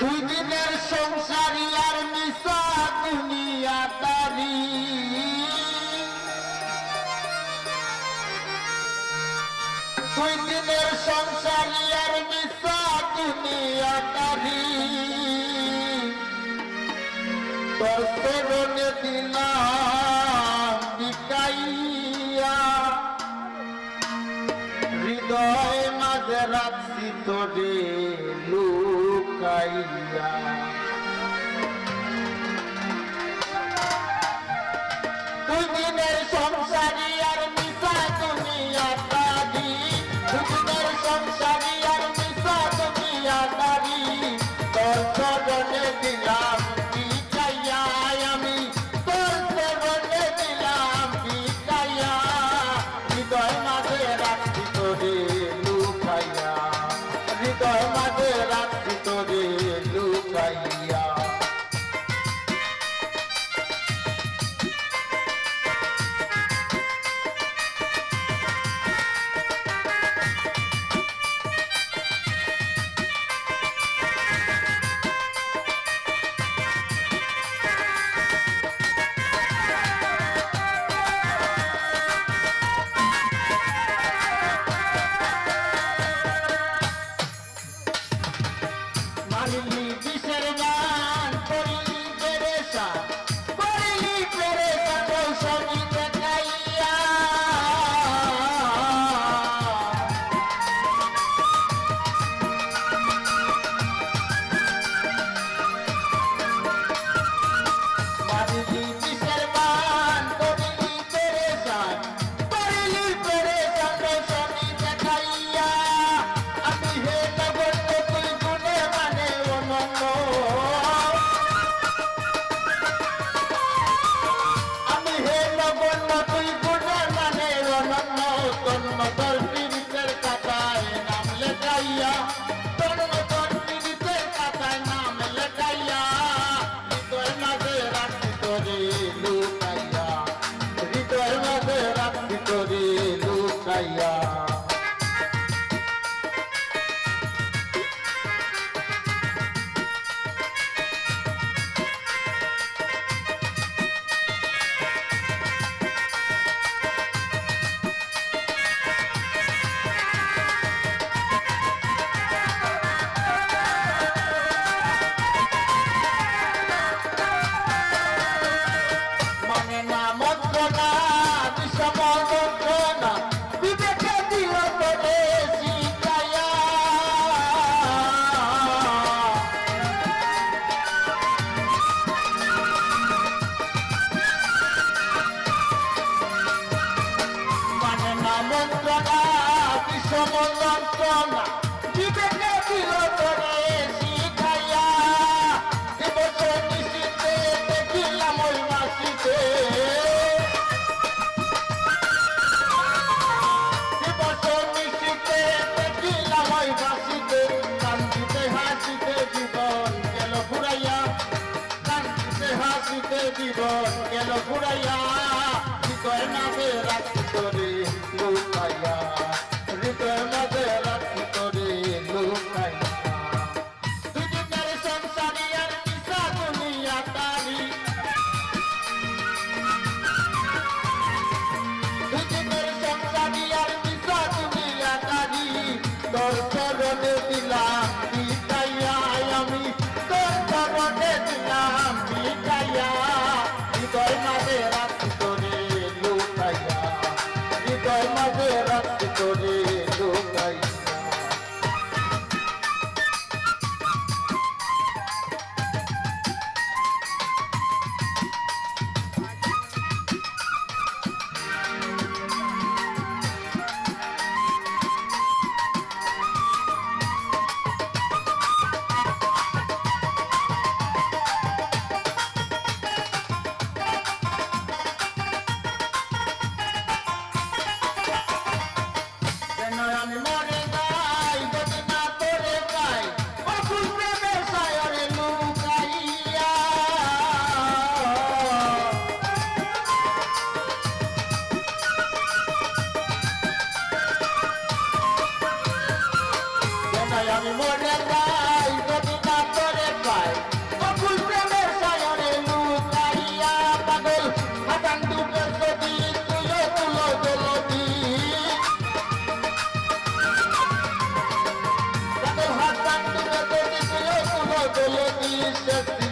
দুই দিনের সংসারী আর মিশা দুনিয়াদারি দুই দিনের সংসারী আর মিশা দুনিয়াদারি তোর চরণে দিলাম বিকাইয়া হৃদয় মাঝে রাখছি তোরে লুকাইয়া দুই দিনের সংসারী আর মিশা দুনিয়াদারি দুই দিনের সংসারী আর মিশা দুনিয়াদারি তোর চরণে দিলাম বিকাইয়া আমি তোর চরণে দিলাম বিকাইয়া হৃদয় মাঝে রাখছি তোরে লুকাইয়া হৃদয় মাঝে রাখছি তোরে লুকাইয়া মারিলি বিষের গান করিলি পেরেশা কৌশলী দেখাইয়া মারিলি বিষের গান করিলি পেরেশা কৌশলী দেখাইয়া আমি হে নগর তুই গুণে মানে অনন্য আমি হে নগর তুই গুণে মানে অনন্য তন্ন তোর পীড়িতের কাতায় নাম লেখাইয়া তন্ন তোর পীড়িতের কাতায় নাম লেখাইয়া হৃদয় মাঝে রাখছি তোরে লুকাইয়া হৃদয় মাঝে রাখছি তোরে লুকাইয়া মানে না মন্ত্রণা বিষম যন্ত্রণা বিবেকে দিল তোরে শিখাইয়া মানে না মন্ত্রণা বিষম যন্ত্রণা বিবেকে দিল তোরে শিখাইয়া এবছর নিশীতে দেখিলাম ওই মাসিতে এবছর নিশীতে দেখিলাম ওই মাসিতে কান্দিতে হাসিতে জীবন গেল ঘুরাইয়া কান্দিতে হাসিতে জীবন গেল ঘুরাইয়া হৃদয় মাঝে রাখছি তোরে লুকাইয়া হৃদয় মাঝে রাখছি তোরে লুকাইয়া দুই দিনের সংসারী আর মিশা দুনিয়াদারি দুই দিনের সংসারী আর মিশা দুনিয়াদারি তোর চরণে দিলাম বিকাইয়া আমি তোর চরণে দিলাম বিকাইয়া হৃদয় মাঝে রাখছি বদলে দিয়েছে